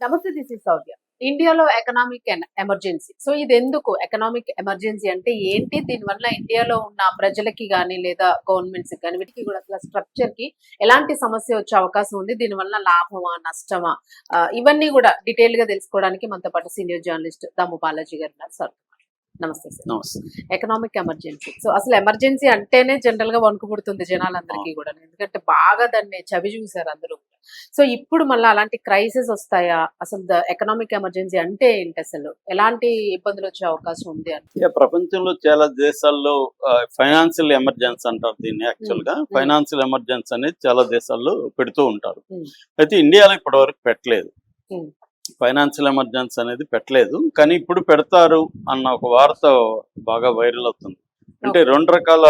నమస్తే, this is సౌవ్య. ఇండియాలో economic emergency. So ఇది ఎందుకు ఎకనామిక్ ఎమర్జెన్సీ అంటే ఏంటి? దీనివల్ల ఇండియాలో ఉన్న ప్రజలకి గానీ లేదా గవర్నమెంట్స్ కానీ వీటికి కూడా అసలు స్ట్రక్చర్ కి ఎలాంటి సమస్య వచ్చే అవకాశం ఉంది? దీనివల్ల లాభమా, నష్టమా? ఇవన్నీ కూడా డీటెయిల్ గా తెలుసుకోవడానికి మనతో పాటు సీనియర్ జర్నలిస్ట్ దమ్ము బాలాజీ గారు ఉన్నారు. సార్ నమస్తే సార్. నమస్తే. Economic emergency. సో అసలు ఎమర్జెన్సీ అంటేనే జనరల్ గా వణుకు పుడుతుంది జనాలందరికీ కూడా, ఎందుకంటే బాగా దాన్ని చవి చూసారు అందరూ. సో ఇప్పుడు మళ్ళీ అలాంటి క్రైసిస్ వస్తాయా? అసలు ఎకనామిక్ ఎమర్జెన్సీ అంటే ఏంటి? అసలు ఎలాంటి ఇబ్బందులు వచ్చే అవకాశం ఉంది అంటే? ప్రపంచంలో చాలా దేశాల్లో ఫైనాన్షియల్ ఎమర్జెన్సీ అంటారు దీన్ని. యాక్చువల్ గా ఫైనాన్షియల్ ఎమర్జెన్సీ అనేది చాలా దేశాల్లో పెడుతూ ఉంటారు. అయితే ఇండియాలో ఇప్పటివరకు పెట్టలేదు. ఫైనాన్షియల్ ఎమర్జెన్సీ అనేది పెట్టలేదు, కానీ ఇప్పుడు పెడతారు అన్న ఒక వార్త బాగా వైరల్ అవుతుంది. అంటే రెండు రకాల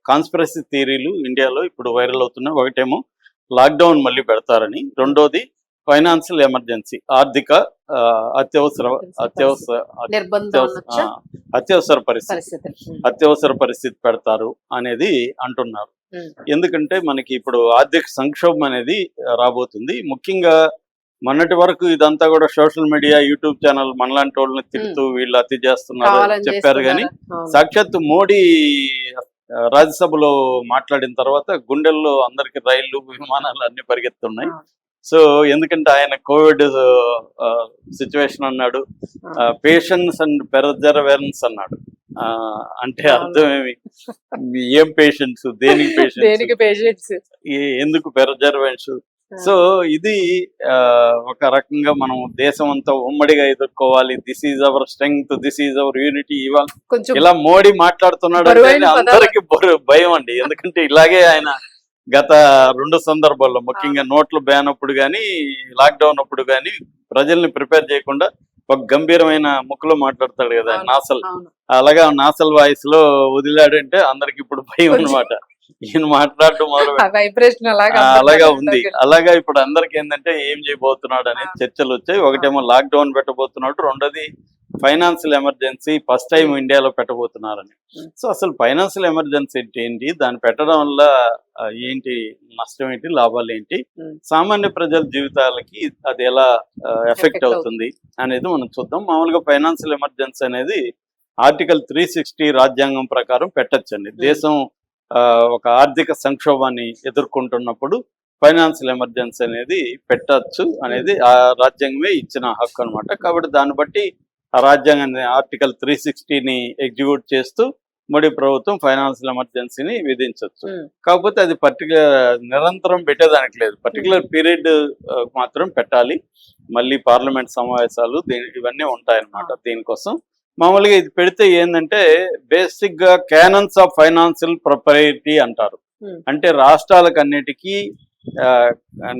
కాన్స్పిరసీ థియరీలు ఇండియాలో ఇప్పుడు వైరల్ అవుతున్నాయి. ఒకటేమో లాక్డౌన్ మళ్ళీ పెడతారని, రెండోది ఫైనాన్షియల్ ఎమర్జెన్సీ, ఆర్థిక అత్యవసర పరిస్థితి పెడతారు అనేది అంటున్నారు. ఎందుకంటే మనకి ఇప్పుడు ఆర్థిక సంక్షోభం అనేది రాబోతుంది. ముఖ్యంగా మొన్నటి వరకు ఇదంతా కూడా సోషల్ మీడియా, యూట్యూబ్ ఛానల్ మనలాంటి వాళ్ళని తిడుతూ వీళ్ళు అతి చేస్తున్నారు చెప్పారు. కానీ సాక్షాత్తు మోడీ రాజ్యసభలో మాట్లాడిన తర్వాత గుండెల్లో అందరికి రైళ్లు, విమానాలు అన్ని పరిగెత్తున్నాయి. సో ఎందుకంటే ఆయన కోవిడ్ సిచ్యువేషన్ అన్నాడు, పేషెన్స్ అండ్ పెర్జర్వెరెన్స్ అన్నాడు. అంటే అర్థమేమి? ఏం పేషెంట్స్, దేనికి పేషెంట్స్, ఎందుకు పెర్జర్వెన్స్? సో ఇది ఒక రకంగా మనం దేశం అంతా ఉమ్మడిగా ఎదుర్కోవాలి, this is our strength, this is our unity, ఇవాళ ఇలా మోడీ మాట్లాడుతున్నాడు అంటే అందరికి భయం అండి. ఎందుకంటే ఇలాగే ఆయన గత రెండు సందర్భాల్లో, ముఖ్యంగా నోట్లు బ్యాన్ అప్పుడు కానీ లాక్డౌన్ అప్పుడు కానీ ప్రజల్ని ప్రిపేర్ చేయకుండా ఒక గంభీరమైన ముక్కులో మాట్లాడతాడు కదా నాసల్. అలాగా నాసల్ వాయిస్ లో వదిలాడంటే అందరికి ఇప్పుడు భయం అన్నమాట. ఈయన మాట్లాడటం అలాగా ఉంది. అలాగా ఇప్పుడు అందరికి ఏంటంటే ఏం చేయబోతున్నాడు అనేది చర్చలు వచ్చాయి. ఒకటేమో లాక్డౌన్ పెట్టబోతున్నాడు, రెండోది ఫైనాన్షియల్ ఎమర్జెన్సీ ఫస్ట్ టైం ఇండియాలో పెట్టబోతున్నారని. సో అసలు ఫైనాన్షియల్ ఎమర్జెన్సీ ఏంటి, దాన్ని పెట్టడం వల్ల ఏంటి నష్టం ఏంటి, లాభాలు ఏంటి, సామాన్య ప్రజల జీవితాలకి అది ఎలా ఎఫెక్ట్ అవుతుంది అనేది మనం చూద్దాం. మామూలుగా ఫైనాన్షియల్ ఎమర్జెన్సీ అనేది ఆర్టికల్ 360 రాజ్యాంగం ప్రకారం పెట్టచ్చండి. దేశం ఒక ఆర్థిక సంక్షోభాన్ని ఎదుర్కొంటున్నప్పుడు ఫైనాన్షియల్ ఎమర్జెన్సీ అనేది పెట్టచ్చు అనేది ఆ రాజ్యాంగమే ఇచ్చిన హక్కు అనమాట. కాబట్టి దాన్ని బట్టి ఆ రాజ్యాంగాన్ని ఆర్టికల్ 360ని ఎగ్జిక్యూట్ చేస్తూ మోడీ ప్రభుత్వం ఫైనాన్షియల్ ఎమర్జెన్సీని విధించవచ్చు. కాకపోతే అది నిరంతరం పెట్టేదానికి లేదు, పర్టికులర్ పీరియడ్ మాత్రం పెట్టాలి. మళ్ళీ పార్లమెంట్ సమావేశాలు ఇవన్నీ ఉంటాయన్నమాట. దీనికోసం మామూలుగా ఇది పెడితే ఏంటంటే బేసిక్ గా క్యానన్స్ ఆఫ్ ఫైనాన్షియల్ ప్రొపరైటీ అంటారు. అంటే రాష్ట్రాలకు అన్నిటికీ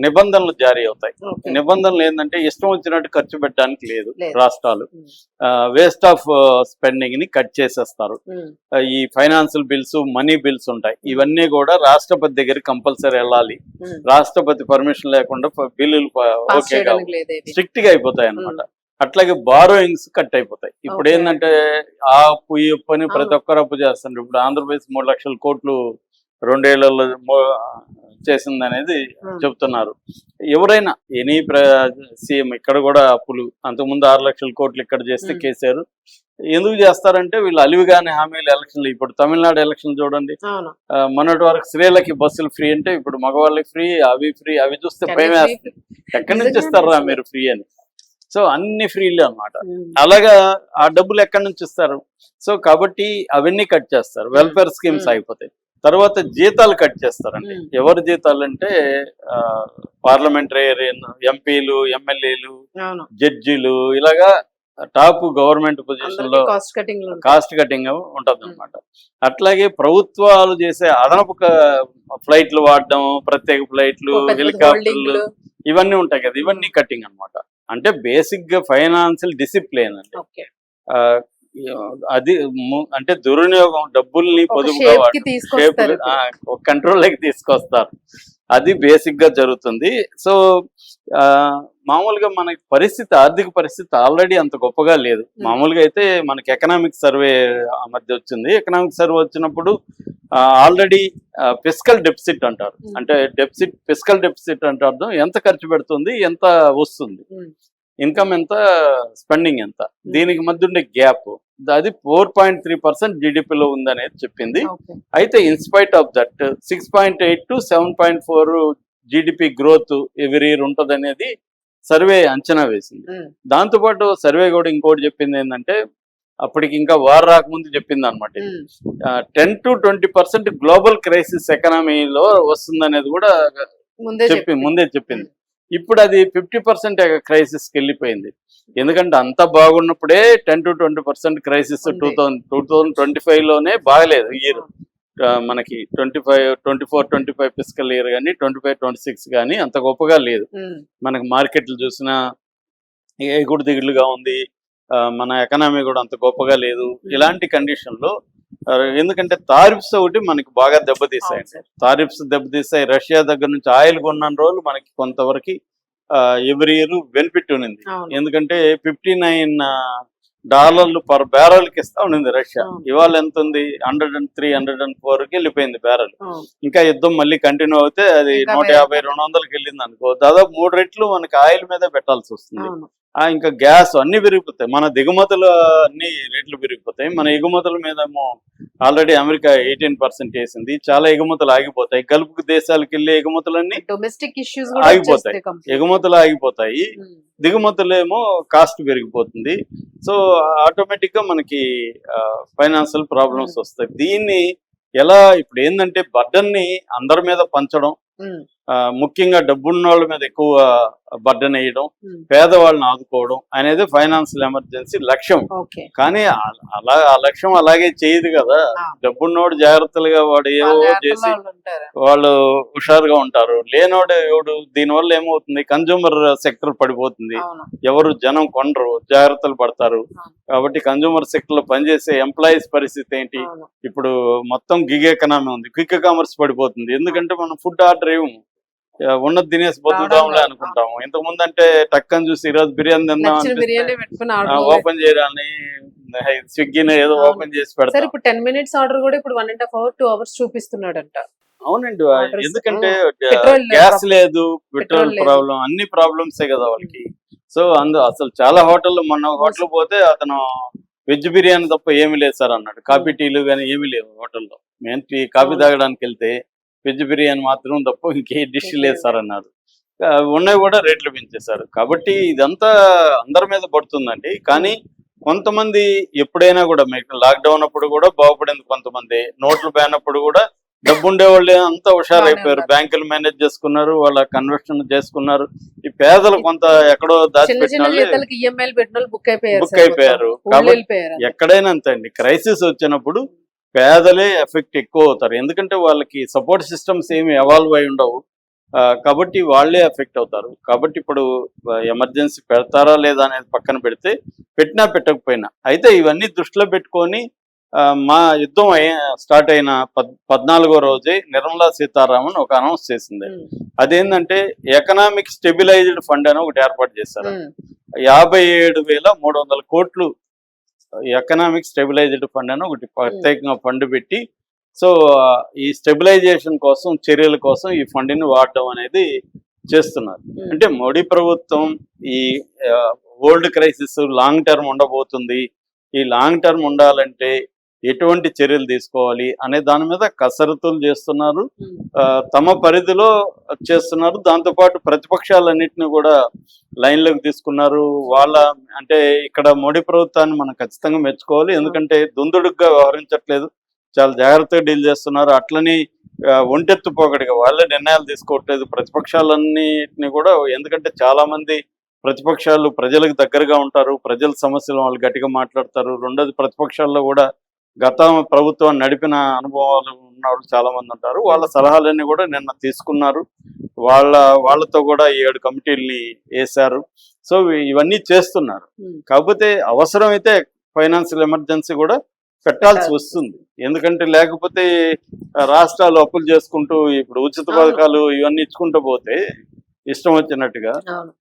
నిబంధనలు జారీ అవుతాయి. నిబంధనలు ఏంటంటే ఇష్టం వచ్చినట్టు ఖర్చు పెట్టడానికి లేదు. రాష్ట్రాలు వేస్ట్ ఆఫ్ స్పెండింగ్ ని కట్ చేసేస్తారు. ఈ ఫైనాన్షియల్ బిల్స్, మనీ బిల్స్ ఉంటాయి, ఇవన్నీ కూడా రాష్ట్రపతి దగ్గర కంపల్సరీ వెళ్ళాలి. రాష్ట్రపతి పర్మిషన్ లేకుండా బిల్లులు ఓకే స్ట్రిక్ట్ గా అయిపోతాయి అన్నమాట. అట్లాగే బారోయింగ్స్ కట్ అయిపోతాయి. ఇప్పుడు ఏంటంటే ఆ అప్పు ఈ అప్పు అని ప్రతి ఒక్కరు అప్పు చేస్తున్నారు. ఇప్పుడు ఆంధ్రప్రదేశ్ 3 లక్షల కోట్లు 2 ఏళ్లలో చేసింది అనేది చెప్తున్నారు. ఎవరైనా ఎనీ సీఎం ఇక్కడ కూడా అప్పులు, అంతకుముందు 6 లక్షల కోట్లు ఇక్కడ చేస్తే కేసీఆర్ ఎందుకు చేస్తారంటే వీళ్ళు అలివిగానే హామీలు ఎలక్షన్లు. ఇప్పుడు తమిళనాడు ఎలక్షన్ చూడండి, మొన్నటి వరకు స్త్రీలకి బస్సులు ఫ్రీ అంటే ఇప్పుడు మగవాళ్ళకి ఫ్రీ, అవి ఫ్రీ, అవి చూస్తే భయం వేస్తుంది. ఎక్కడి నుంచి ఇస్తారా మీరు ఫ్రీ అని? సో అన్ని ఫ్రీలు అన్నమాట. అలాగా ఆ డబ్బులు ఎక్కడి నుంచి ఇస్తారు? సో కాబట్టి అవన్నీ కట్ చేస్తారు, వెల్ఫేర్ స్కీమ్స్ అయిపోతాయి. తర్వాత జీతాలు కట్ చేస్తారండి. ఎవరి జీతాలు అంటే పార్లమెంటరీ ఎంపీలు, ఎమ్మెల్యేలు, జడ్జీలు, ఇలాగా టాప్ గవర్నమెంట్ పొజిషన్ లో కాస్ట్ కటింగ్ ఉంటది అనమాట. అట్లాగే ప్రభుత్వాలు చేసే అదనపు ఫ్లైట్లు వాడడం, ప్రత్యేక ఫ్లైట్లు, హెలికాప్టర్లు, ఇవన్నీ ఉంటాయి కదా, ఇవన్నీ కటింగ్ అనమాట. అంటే బేసిక్ గా ఫైనాన్షియల్ డిసిప్లిన్ అండి. అది అంటే దుర్వినియోగం, డబ్బుల్ని ఒక పొదుపుగా షేప్ కి తీసుకొస్తారు ఒక కంట్రోల్లోకి తీసుకొస్తారు. అది బేసిక్ గా జరుగుతుంది. సో మామూలుగా మనకి ఆర్థిక పరిస్థితి ఆల్రెడీ అంత గొప్పగా లేదు. మామూలుగా అయితే మనకి ఎకనామిక్ సర్వే ఆ మధ్య వచ్చింది. ఎకనామిక్ సర్వే వచ్చినప్పుడు ఆల్రెడీ ఫిస్కల్ డెఫిసిట్ అంటారు. అంటే ఫిస్కల్ డెఫిసిట్ అంటే అర్థం ఎంత ఖర్చు పెడుతుంది, ఎంత వస్తుంది, ఇన్కమ్ ఎంత, స్పెండింగ్ ఎంత, దీనికి మధ్య ఉండే గ్యాప్ అది 4.3% జీడిపిలో ఉందనేది చెప్పింది. అయితే in spite of that 6.8 to 7.4 GDP growth every year ఉంటుంది అనేది సర్వే అంచనా వేసింది. దాంతోపాటు సర్వే కూడా ఇంకోటి చెప్పింది ఏంటంటే, అప్పటికి ఇంకా వార్ రాకముందు చెప్పింది అనమాట, 10 to 20% గ్లోబల్ క్రైసిస్ ఎకనామీలో వస్తుందనేది కూడా ముందే చెప్పింది. ఇప్పుడు అది 50% క్రైసిస్కి వెళ్ళిపోయింది. ఎందుకంటే అంత బాగున్నప్పుడే 10 to 20% క్రైసిస్ 2025లోనే బాగలేదు ఇయర్. మనకి 24-25 ఫిస్కల్ ఇయర్ కానీ 25-26 కానీ అంత గొప్పగా లేదు. మనకి మార్కెట్లు చూసినా ఎగుడు దిగుడుగా ఉంది, మన ఎకనామీ కూడా అంత గొప్పగా లేదు. ఇలాంటి కండిషన్లో ఎందుకంటే తారిఫ్స్ ఒకటి మనకి బాగా దెబ్బతీసాయి. రష్యా దగ్గర నుంచి ఆయిల్ కొన్న రోజులు మనకి కొంతవరకు ఎవ్రీ ఇయర్ బెనిఫిట్ ఉన్నింది. ఎందుకంటే $59 పర్ బ్యారల్కి ఇస్తా ఉండింది రష్యా. ఇవాళ ఎంత ఉంది, 103-104కి వెళ్ళిపోయింది బ్యారల్. ఇంకా యుద్ధం మళ్ళీ కంటిన్యూ అవుతే అది 150-200కి వెళ్ళింది అనుకో, దాదాపు 3 రెట్లు మనకి ఆయిల్ మీద పెట్టాల్సి వస్తుంది. ఇంకా గ్యాస్ అన్ని పెరిగిపోతాయి, మన దిగుమతులు అన్ని రేట్లు పెరిగిపోతాయి. మన ఎగుమతుల మీద ఆల్రెడీ అమెరికా 18% వేసింది. చాలా ఎగుమతులు ఆగిపోతాయి. గల్ఫ్ దేశాలకు వెళ్ళే ఎగుమతులన్నీ ఆగిపోతాయి, ఎగుమతులు ఆగిపోతాయి, దిగుమతులేమో కాస్ట్ పెరిగిపోతుంది. సో ఆటోమేటిక్ గా మనకి ఫైనాన్షియల్ ప్రాబ్లమ్స్ వస్తాయి. దీన్ని ఎలా ఇప్పుడు ఏంటంటే బర్డన్ ని అందరి మీద పంచడం, ముఖ్యంగా డబ్బున్న వాళ్ళ మీద ఎక్కువ బర్డెన్ వేయడం, పేదవాళ్ళని ఆదుకోవడం అనేది ఫైనాన్షియల్ ఎమర్జెన్సీ లక్ష్యం. కానీ ఆ లక్ష్యం అలాగే చేయదు కదా. డబ్బున్నోడు జాగ్రత్తలుగా వాడు ఏవో చేసి వాళ్ళు హుషారుగా ఉంటారు. లేనోడు ఎవడు, దీనివల్ల ఏమవుతుంది, కన్జ్యూమర్ సెక్టర్ పడిపోతుంది, ఎవరు జనం కొనరు, జాగ్రత్తలు పడతారు. కాబట్టి కన్జ్యూమర్ సెక్టర్ లో పనిచేసే ఎంప్లాయీస్ పరిస్థితి ఏంటి? ఇప్పుడు మొత్తం గిగ్ ఎకనామీ ఉంది, క్విక్ కామర్స్ పడిపోతుంది. ఎందుకంటే మనం ఫుడ్ ఆర్డర్ ఇవ్వము, ఉన్నది తినేసి బతుకుదాంలే అనుకుంటాము. ఇంతకు ముందు అంటే టక్కని చూసి ఈరోజు బిర్యానీ తిందాం ఓపెన్ చేయాలని స్విగ్గీని ఏదో ఓపెన్ చేసి పెడతారు. ఇప్పుడు 10 minutes ఆర్డర్ కూడా ఇప్పుడు 1.5 hours 2 hours చూపిస్తున్నాడంట. అవునండి, ఎందుకంటే గ్యాస్ లేదు, పెట్రోల్ ప్రాబ్లం, అన్ని ప్రాబ్లమ్సే కదా వాళ్ళకి. సో అసలు చాలా హోటల్లో, మొన్న హోటల్ పోతే అతను వెజ్ బిర్యానీ తప్ప ఏమీ లేదు సార్ అన్నాడు. కాఫీ టీలు కానీ ఏమీ లేవు హోటల్లో. మేము కాఫీ తాగడానికి వెళ్తే వెజ్ బిర్యానీ మాత్రం తప్ప ఇంకే డిష్ లేదు సార్ అన్నారు. ఉన్నవి కూడా రేట్లు పెంచేశారు. కాబట్టి ఇదంతా అందరి మీద పడుతుందండి. కానీ కొంతమంది ఎప్పుడైనా కూడా, మీకు లాక్డౌన్ అప్పుడు కూడా బాగుపడింది కొంతమంది, నోట్లు బ్యాన్ అప్పుడు కూడా డబ్బు ఉండేవాళ్ళు అంతా హుషారైపోయారు, బ్యాంకులు మేనేజ్ చేసుకున్నారు, వాళ్ళ కన్వర్షన్ చేసుకున్నారు. ఈ పేదలు కొంత ఎక్కడో దాచిపెట్టిన బుక్ అయిపోయారు. కాబట్టి ఎక్కడైనా అంతే అండి, క్రైసిస్ వచ్చినప్పుడు పేదలే ఎఫెక్ట్ ఎక్కువ అవుతారు. ఎందుకంటే వాళ్ళకి సపోర్ట్ సిస్టమ్స్ ఏమి ఎవాల్వ్ అయి ఉండవు, కాబట్టి వాళ్ళే ఎఫెక్ట్ అవుతారు. కాబట్టి ఇప్పుడు ఎమర్జెన్సీ పెడతారా లేదా అనేది పక్కన పెడితే, పెట్టినా పెట్టకపోయినా అయితే ఇవన్నీ దృష్టిలో పెట్టుకొని మా యుద్ధం స్టార్ట్ అయిన 14వ రోజే నిర్మలా సీతారామన్ ఒక అనౌన్స్ చేసింది. అదేంటంటే ఎకనామిక్ స్టెబిలైజ్డ్ ఫండ్ అని ఒకటి ఏర్పాటు చేశారు. 57,300 కోట్లు ఎకనామిక్ స్టెబిలైజ్డ్ ఫండ్ అని ఒకటి ప్రత్యేకంగా ఫండ్ పెట్టి, సో ఈ స్టెబిలైజేషన్ కోసం, చర్యల కోసం ఈ ఫండ్ని వాడడం అనేది చేస్తున్నారు. అంటే మోడీ ప్రభుత్వం ఈ వరల్డ్ క్రైసిస్ లాంగ్ టర్మ్ ఉండబోతుంది, ఈ లాంగ్ టర్మ్ ఉండాలంటే ఎటువంటి చర్యలు తీసుకోవాలి అనే దాని మీద కసరత్తులు చేస్తున్నారు, తమ పరిధిలో చేస్తున్నారు. దాంతోపాటు ప్రతిపక్షాలన్నింటినీ కూడా లైన్లోకి తీసుకున్నారు. అంటే ఇక్కడ మోడీ ప్రభుత్వాన్ని మనం ఖచ్చితంగా మెచ్చుకోవాలి. ఎందుకంటే దుందుడుగ్గా వ్యవహరించట్లేదు, చాలా జాగ్రత్తగా డీల్ చేస్తున్నారు. అట్లని ఒంటెత్తుపోకడిగా వాళ్ళే నిర్ణయాలు తీసుకోవట్లేదు. ప్రతిపక్షాలన్నిటిని కూడా, ఎందుకంటే చాలా మంది ప్రతిపక్షాలు ప్రజలకు దగ్గరగా ఉంటారు, ప్రజల సమస్యలు వాళ్ళు గట్టిగా మాట్లాడతారు. రెండోది, ప్రతిపక్షాల్లో కూడా గత ప్రభుత్వాన్ని నడిపిన అనుభవాలు ఉన్న వాళ్ళు చాలా మంది ఉంటారు. వాళ్ళ సలహాలన్నీ కూడా నిన్న తీసుకున్నారు. వాళ్ళతో కూడా 7 కమిటీల్ని వేశారు. సో ఇవన్నీ చేస్తున్నారు. కాకపోతే అవసరమైతే ఫైనాన్షియల్ ఎమర్జెన్సీ కూడా పెట్టాల్సి వస్తుంది. ఎందుకంటే లేకపోతే రాష్ట్రాలు అప్పులు చేసుకుంటూ ఇప్పుడు ఉచిత అవును. పథకాలు ఇవన్నీ ఇచ్చుకుంటూ పోతే ఇష్టం వచ్చినట్టుగా అవును.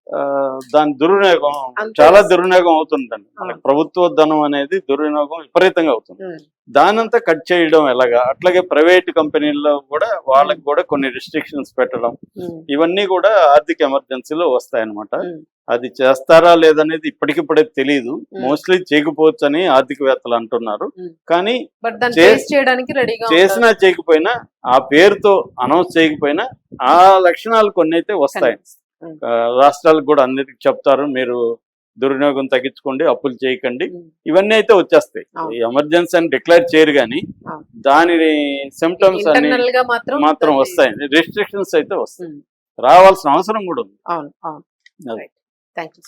దాని దుర్వినియోగం అంతే. చాలా దుర్వినియోగం అవుతుందండి. మనకి అవును. ప్రభుత్వ ధనం అనేది దుర్వినియోగం విపరీతంగా అవుతుంది. ఉమ్, దానంతా కట్ చేయడం ఎలాగా, అట్లాగే ప్రైవేట్ కంపెనీల్లో కూడా వాళ్ళకి కూడా కొన్ని రిస్ట్రిక్షన్స్ పెట్టడం, ఉమ్, ఇవన్నీ కూడా ఆర్థిక ఎమర్జెన్సీలో వస్తాయన్నమాట. ఉమ్, అది చేస్తారా లేదనేది ఇప్పటికిప్పుడే తెలియదు. ఉమ్. మోస్ట్లీ చేయకపోవచ్చు అని ఆర్థికవేత్తలు అంటున్నారు. ఉమ్. కానీ బట్ దాన్ని చే- ఫేస్ చేయడానికి రెడీగా చేసినా చేయకపోయినా ఆ పేరుతో అనౌన్స్ చేయకపోయినా ఆ లక్షణాలు కొన్ని అయితే వస్తాయి. రాష్ట్రాలకు కూడా అందరికి చెప్తారు, మీరు దుర్వినియోగం తగ్గించుకోండి, అప్పులు చేయకండి, ఇవన్నీ అయితే వచ్చేస్తాయి. అవును. ఈ ఎమర్జెన్సీ అని డిక్లేర్ చేయరు కానీ అవును. దాని సిమ్టమ్స్ అన్ని ఇంటర్నల్ గా మాత్రం మాత్రం దాన్ని- వస్తాయి. రిస్ట్రిక్షన్స్ అయితే వస్తాయి. ఉమ్, రావాల్సిన అవసరం కూడా ఉంది. అవును అవును. అది. Thank you.